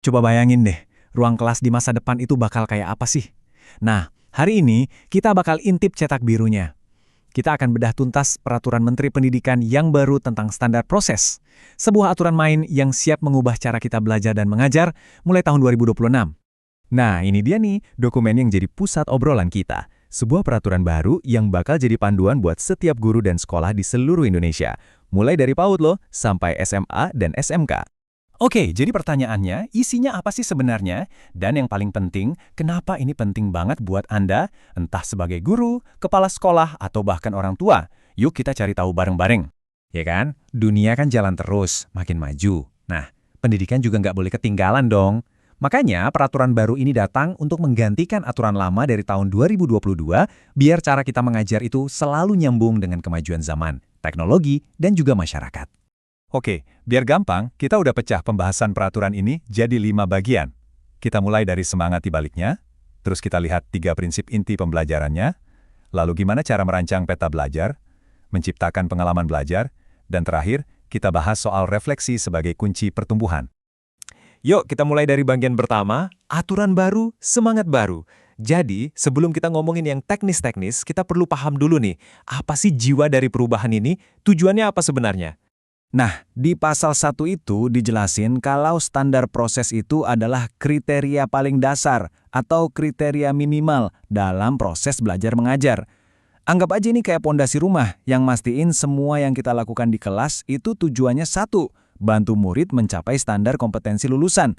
Coba bayangin deh, ruang kelas di masa depan itu bakal kayak apa sih? Nah, hari ini kita bakal intip cetak birunya. Kita akan bedah tuntas peraturan Menteri Pendidikan yang baru tentang standar proses. Sebuah aturan main yang siap mengubah cara kita belajar dan mengajar mulai tahun 2026. Nah, ini dia nih, dokumen yang jadi pusat obrolan kita. Sebuah peraturan baru yang bakal jadi panduan buat setiap guru dan sekolah di seluruh Indonesia. Mulai dari PAUD loh, sampai SMA dan SMK. Oke, jadi pertanyaannya, isinya apa sih sebenarnya? Dan yang paling penting, kenapa ini penting banget buat Anda, entah sebagai guru, kepala sekolah, atau bahkan orang tua? Yuk kita cari tahu bareng-bareng. Ya kan? Dunia kan jalan terus, makin maju. Nah, pendidikan juga nggak boleh ketinggalan dong. Makanya peraturan baru ini datang untuk menggantikan aturan lama dari tahun 2022, biar cara kita mengajar itu selalu nyambung dengan kemajuan zaman, teknologi, dan juga masyarakat. Oke, biar gampang, kita udah pecah pembahasan peraturan ini jadi 5 bagian. Kita mulai dari semangat di baliknya, terus kita lihat 3 prinsip inti pembelajarannya, lalu gimana cara merancang peta belajar, menciptakan pengalaman belajar, dan terakhir, kita bahas soal refleksi sebagai kunci pertumbuhan. Yuk kita mulai dari bagian pertama, aturan baru, semangat baru. Jadi, sebelum kita ngomongin yang teknis-teknis, kita perlu paham dulu nih, apa sih jiwa dari perubahan ini, tujuannya apa sebenarnya? Nah, di pasal 1 itu dijelasin kalau standar proses itu adalah kriteria paling dasar atau kriteria minimal dalam proses belajar mengajar. Anggap aja ini kayak pondasi rumah yang mastiin semua yang kita lakukan di kelas itu tujuannya satu, bantu murid mencapai standar kompetensi lulusan.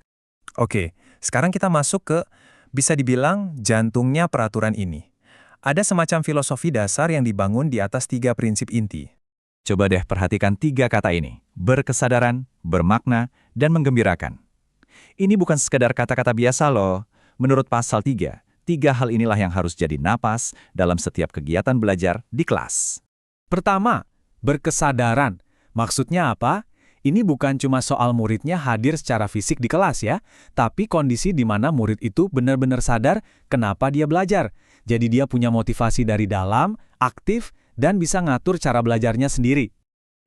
Oke, sekarang kita masuk ke, bisa dibilang, jantungnya peraturan ini. Ada semacam filosofi dasar yang dibangun di atas 3 prinsip inti. Coba deh perhatikan 3 kata ini, berkesadaran, bermakna, dan menggembirakan. Ini bukan sekedar kata-kata biasa loh. Menurut pasal 3, 3 hal inilah yang harus jadi napas dalam setiap kegiatan belajar di kelas. Pertama, berkesadaran. Maksudnya apa? Ini bukan cuma soal muridnya hadir secara fisik di kelas ya, tapi kondisi di mana murid itu benar-benar sadar kenapa dia belajar. Jadi dia punya motivasi dari dalam, aktif, dan bisa ngatur cara belajarnya sendiri.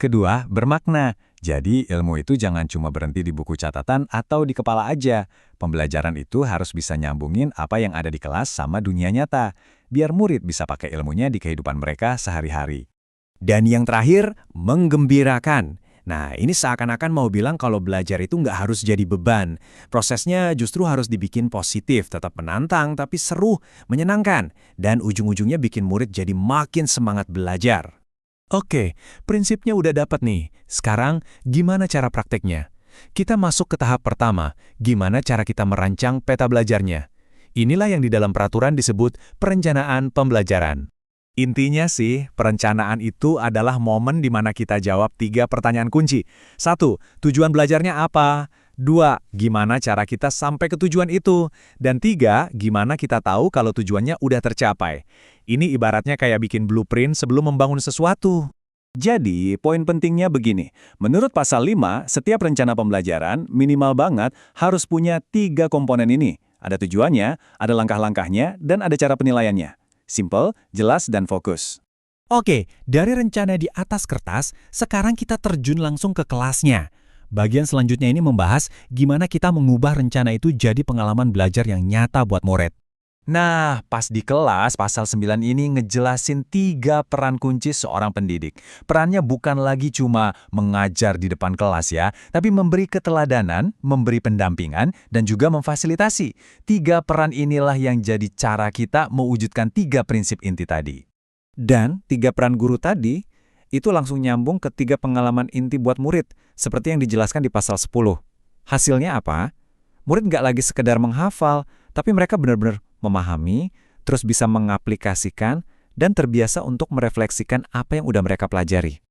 Kedua, bermakna. Jadi ilmu itu jangan cuma berhenti di buku catatan atau di kepala aja. Pembelajaran itu harus bisa nyambungin apa yang ada di kelas sama dunia nyata, biar murid bisa pakai ilmunya di kehidupan mereka sehari-hari. Dan yang terakhir, menggembirakan. Nah, ini seakan-akan mau bilang kalau belajar itu nggak harus jadi beban. Prosesnya justru harus dibikin positif, tetap menantang, tapi seru, menyenangkan. Dan ujung-ujungnya bikin murid jadi makin semangat belajar. Oke, prinsipnya udah dapat nih. Sekarang, gimana cara prakteknya? Kita masuk ke tahap pertama, gimana cara kita merancang peta belajarnya. Inilah yang di dalam peraturan disebut perencanaan pembelajaran. Intinya sih, perencanaan itu adalah momen di mana kita jawab 3 pertanyaan kunci. 1. Tujuan belajarnya apa? 2. Gimana cara kita sampai ke tujuan itu? Dan 3. Gimana kita tahu kalau tujuannya udah tercapai? Ini ibaratnya kayak bikin blueprint sebelum membangun sesuatu. Jadi, poin pentingnya begini. Menurut pasal 5, setiap rencana pembelajaran minimal banget harus punya 3 komponen ini. Ada tujuannya, ada langkah-langkahnya, dan ada cara penilaiannya. Simple, jelas, dan fokus. Oke, dari rencana di atas kertas, sekarang kita terjun langsung ke kelasnya. Bagian selanjutnya ini membahas gimana kita mengubah rencana itu jadi pengalaman belajar yang nyata buat murid. Nah, pas di kelas, pasal 9 ini ngejelasin 3 peran kunci seorang pendidik. Perannya bukan lagi cuma mengajar di depan kelas ya, tapi memberi keteladanan, memberi pendampingan, dan juga memfasilitasi. 3 peran inilah yang jadi cara kita mewujudkan 3 prinsip inti tadi. Dan 3 peran guru tadi, itu langsung nyambung ke 3 pengalaman inti buat murid, seperti yang dijelaskan di pasal 10. Hasilnya apa? Murid nggak lagi sekedar menghafal, tapi mereka benar-benar memahami, terus bisa mengaplikasikan, dan terbiasa untuk merefleksikan apa yang udah mereka pelajari.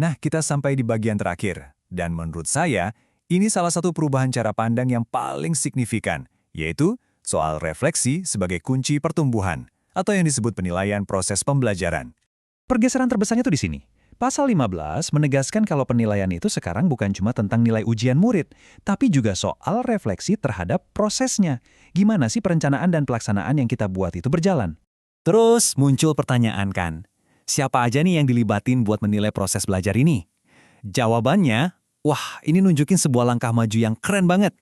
Nah, kita sampai di bagian terakhir. Dan menurut saya, ini salah satu perubahan cara pandang yang paling signifikan, yaitu soal refleksi sebagai kunci pertumbuhan, atau yang disebut penilaian proses pembelajaran. Pergeseran terbesarnya tuh di sini. Pasal 15 menegaskan kalau penilaian itu sekarang bukan cuma tentang nilai ujian murid, tapi juga soal refleksi terhadap prosesnya. Gimana sih perencanaan dan pelaksanaan yang kita buat itu berjalan? Terus muncul pertanyaan kan, siapa aja nih yang dilibatin buat menilai proses belajar ini? Jawabannya, wah ini nunjukin sebuah langkah maju yang keren banget.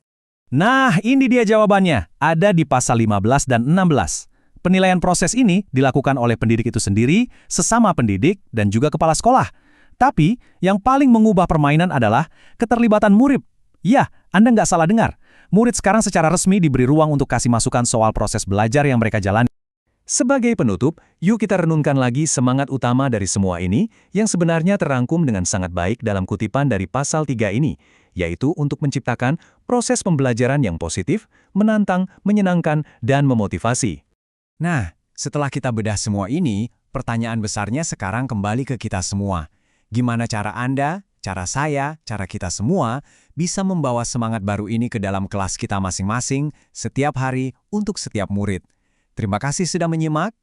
Nah, ini dia jawabannya. Ada di pasal 15 dan 16. Penilaian proses ini dilakukan oleh pendidik itu sendiri, sesama pendidik, dan juga kepala sekolah. Tapi, yang paling mengubah permainan adalah keterlibatan murid. Ya, Anda nggak salah dengar. Murid sekarang secara resmi diberi ruang untuk kasih masukan soal proses belajar yang mereka jalani. Sebagai penutup, yuk kita renungkan lagi semangat utama dari semua ini yang sebenarnya terangkum dengan sangat baik dalam kutipan dari pasal 3 ini, yaitu untuk menciptakan proses pembelajaran yang positif, menantang, menyenangkan, dan memotivasi. Nah, setelah kita bedah semua ini, pertanyaan besarnya sekarang kembali ke kita semua. Gimana cara Anda, cara saya, cara kita semua bisa membawa semangat baru ini ke dalam kelas kita masing-masing setiap hari untuk setiap murid? Terima kasih sudah menyimak.